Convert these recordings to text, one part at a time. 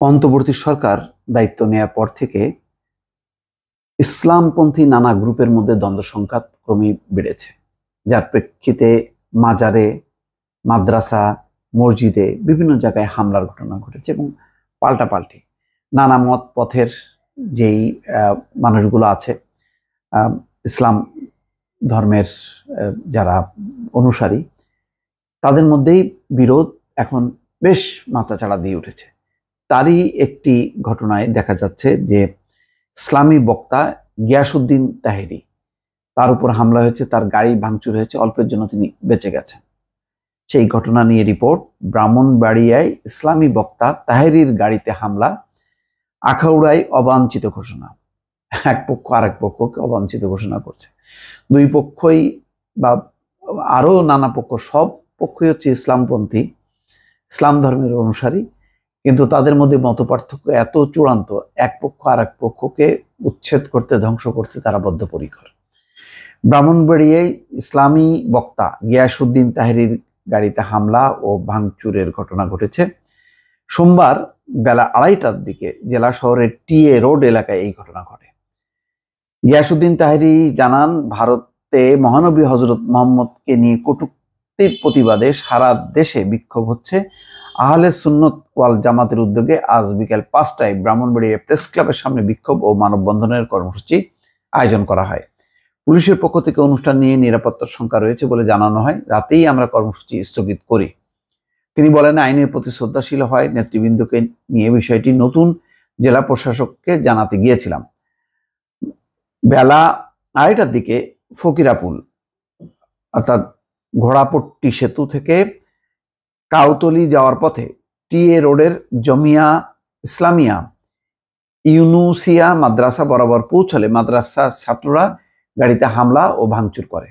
অন্তর্বর্তী সরকার দায়িত্ব নেয়ার পর থেকে ইসলামপন্থী নানা গ্রুপের মধ্যে দ্বন্দ্ব সংঘাত ক্রমেই বেড়েছে, যার প্রেক্ষিতে মাজারে, মাদ্রাসা, মসজিদে বিভিন্ন জায়গায় হামলার ঘটনা ঘটেছে এবং পাল্টাপাল্টি নানা মত পথের যেই মানুষগুলো আছে, ইসলাম ধর্মের যারা অনুসারী, তাদের মধ্যেই বিরোধ এখন বেশ মাথাচাড়া দিয়ে উঠেছে। তারই একটি ঘটনায় দেখা যাচ্ছে যে ইসলামী বক্তা গিয়াসউদ্দিন তাহেরি, তার উপর হামলা হয়েছে, তার গাড়ি ভাঙচুর হয়েছে, অল্পের জন্য তিনি বেঁচে গেছেন। সেই ঘটনা নিয়ে রিপোর্ট। ব্রাহ্মণবাড়িয়ায় ইসলামী বক্তা তাহেরির গাড়িতে হামলা, আখাউড়ায় অবাঞ্ছিত ঘোষণা। এক পক্ষ আরেক পক্ষকে অবাঞ্ছিত ঘোষণা করছে। দুই পক্ষই বা আরো নানা পক্ষ, সব পক্ষই হচ্ছে ইসলামপন্থী, ইসলাম ধর্মের অনুসারী, কিন্তু তাদের মধ্যে মতপার্থক্য এত চূড়ান্ত, এক পক্ষ আর এক পক্ষকে উচ্ছেদ করতে, ধ্বংস করতে তারা বদ্ধপরিকর। ব্রাহ্মণবাড়িয়ায় ইসলামী বক্তা গিয়াসউদ্দিন তাহেরির গাড়িতে হামলা ও ভাঙচুরের ঘটনা ঘটেছে। সোমবার বেলা 2:30টার দিকে জেলা শহরের টিএ রোড এলাকায় এই ঘটনা ঘটে। গিয়াসউদ্দিন তাহেরি জানান, ভারতে মহানবী হজরত মোহাম্মদকে নিয়ে কটূক্তির প্রতিবাদে সারা দেশে বিক্ষোভ হচ্ছে। আহলে সুন্নত ওয়াল জামাতের উদ্যোগে আজ বিকেল 5টায় ব্রাহ্মণবাড়িয়া প্রেস ক্লাবের সামনে বিক্ষোভ ও মানববন্ধনের কর্মসূচি আয়োজন করা হয়। পুলিশের পক্ষ থেকে অনুষ্ঠান নিয়ে নিরাপত্তার শঙ্কা রয়েছে বলে জানানো হয়। রাতেই আমরা কর্মসূচি স্থগিত করি। তিনি বলেন, আইনের প্রতি শ্রদ্ধাশীল হয় নেতৃবৃন্দকে নিয়ে বিষয়টি নতুন জেলা প্রশাসককে জানাতে গিয়েছিলাম। বেলা 2:30টার দিকে ফকিরাপুল অর্থাৎ ঘোড়াপট্টি সেতু থেকে কাউতলি যাওয়ার পথে টিএ রোডের জমিয়া ইসলামিয়া ইউনুসিয়া মাদ্রাসা বরাবর পৌঁছলে মাদ্রাসা ছাত্ররা গাড়িতে হামলা ও ভাঙচুর করে।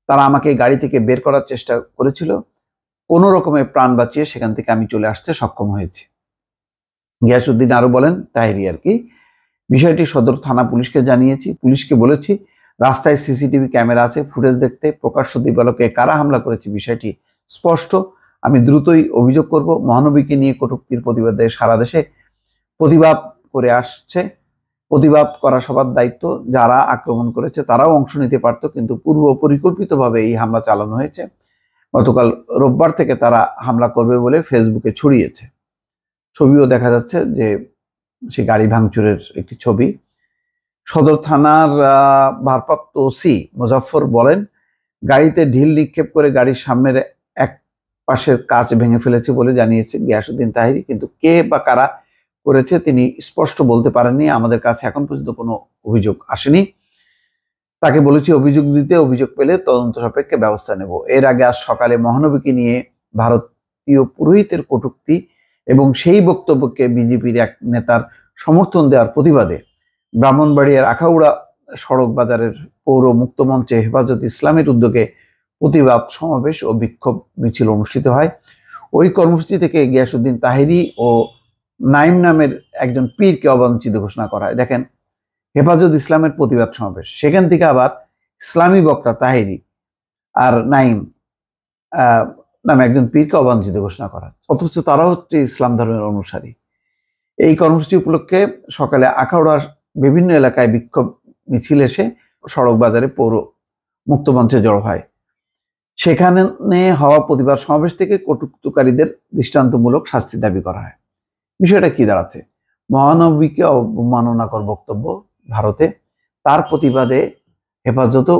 তারা আমাকে গাড়ি থেকে বের করার চেষ্টা করেছিল। কোনো রকমে প্রাণ বাঁচিয়ে সেখান থেকে আমি চলে আসতে সক্ষম হয়েছি। গিয়াসউদ্দিন আরো বলেন, তাহেরি বিষয়টি সদর থানা পুলিশকে জানিয়েছি। পুলিশকে বলেছি রাস্তায় সিসিটিভি ক্যামেরা আছে, ফুটেজ দেখতে প্রকাশ্য দিবালোকে কারা হামলা করেছে বিষয়টি স্পষ্ট। আমি দ্রুতই অভিযোগ করব। মহানবীকে নিয়ে কটূক্তির প্রতিবাদে সারা দেশে প্রতিবাদ করে আসছে। প্রতিবাদ করা সবার দায়িত্ব। যারা আক্রমণ করেছে তারাও অংশ নিতে পারত, কিন্তু পূর্ব পরিকল্পিতভাবে এই হামলা চালানো হয়েছে। গতকাল রোববার থেকে তারা হামলা করবে বলে ফেসবুকে ছড়িয়েছে। ছবিও দেখা যাচ্ছে, যে সে গাড়ি ভাঙচুরের একটি ছবি। সদর থানার ভারপ্রাপ্ত ওসি মুজাফফর বলেন, গাড়িতে ঢিল নিক্ষেপ করে গাড়ির সামনের এক পাশের কাঁচ ভেঙে ফেলেছে বলে জানিয়েছে গিয়াসউদ্দিন তাহেরি, কিন্তু কে বা কারা করেছে তিনি স্পষ্ট বলতে পারেননি। আমাদের কাছে এখন পর্যন্ত কোনো অভিযোগ আসেনি। তাকে বলেছি অভিযোগ দিতে, অভিযোগ পেলে তদন্ত সাপেক্ষে ব্যবস্থা নেব। এর আগে আজ সকালে মহানবীকে নিয়ে ভারতীয় পুরোহিতের কটূক্তি এবং সেই বক্তব্যকে বিজেপির এক নেতার সমর্থন দেওয়ার প্রতিবাদে ব্রাহ্মণবাড়িয়ার আখাউড়া সড়ক বাজারের পৌর মুক্ত মঞ্চে হেফাজত ইসলামের উদ্যোগে প্রতিবাদ সমাবেশ ও বিক্ষোভ মিছিল অনুষ্ঠিত হয়। ওই কর্মসূচি থেকে গিয়াসউদ্দিন তাহেরি ও নাইম নামের একজন পীরকে অবাঞ্ছিত ঘোষণা করা হয়। দেখেন, হেফাজত ইসলামের প্রতিবাদ সমাবেশ, সেখান থেকে আবার ইসলামী বক্তা তাহেরি আর নাইম নামে একজন পীরকে অবাঞ্ছিত ঘোষণা করা, অথচ তারা হচ্ছে ইসলাম ধর্মের অনুসারী। এই কর্মসূচি উপলক্ষে সকালে আখাউড়ার বিভিন্ন এলাকায় বিক্ষোভ মিছিল এসে সড়ক বাজারে পৌর মুক্ত মঞ্চে জড়ো হয়। সেখানে হওয়া প্রতিবাদ সমাবেশ থেকে কটূক্তিকারীদের দৃষ্টান্তমূলক শাস্তি দাবি করা হয়। বিষয়টা কি দাঁড়াচ্ছে? মহানবীকে অবমাননাকর বক্তব্য ভারতে, তার প্রতিবাদে হেফাজতও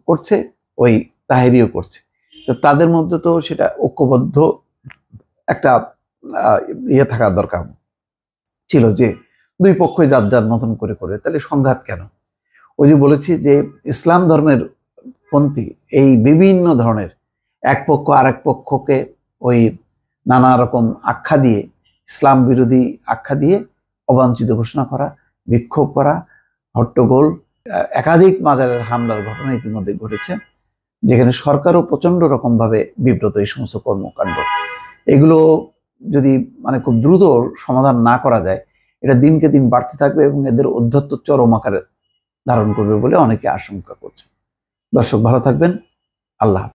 করছে, ওই তাহেরিও করছে। তো তাদের মধ্যে তো সেটা ঐক্যবদ্ধ একটা থাকা দরকার ছিল, যে দুই পক্ষই যার যার মতন করে করে, তাহলে সংঘাত কেন? ওই যে বলেছি যে ইসলাম ধর্মের পন্থী এই বিভিন্ন ধরনের এক পক্ষ আর এক পক্ষকে ওই নানা রকম আখ্যা দিয়ে, ইসলাম বিরোধী আখ্যা দিয়ে অবাঞ্ছিত ঘোষণা করা, বিক্ষোভ করা, হট্টগোল, একাধিক মাজারের হামলার ঘটনা ইতিমধ্যে ঘটেছে, যেখানে সরকারও প্রচন্ড রকমভাবে বিব্রত। এই সমস্ত কর্মকাণ্ড, এগুলো যদি খুব দ্রুত সমাধান না করা যায়, এটা দিনকে দিন বাড়তে থাকবে এবং এদের অধ্যত্ত চরম আকারে ধারণ করবে বলে অনেকে আশঙ্কা করছে। দর্শক, ভালো থাকবেন। আল্লাহ।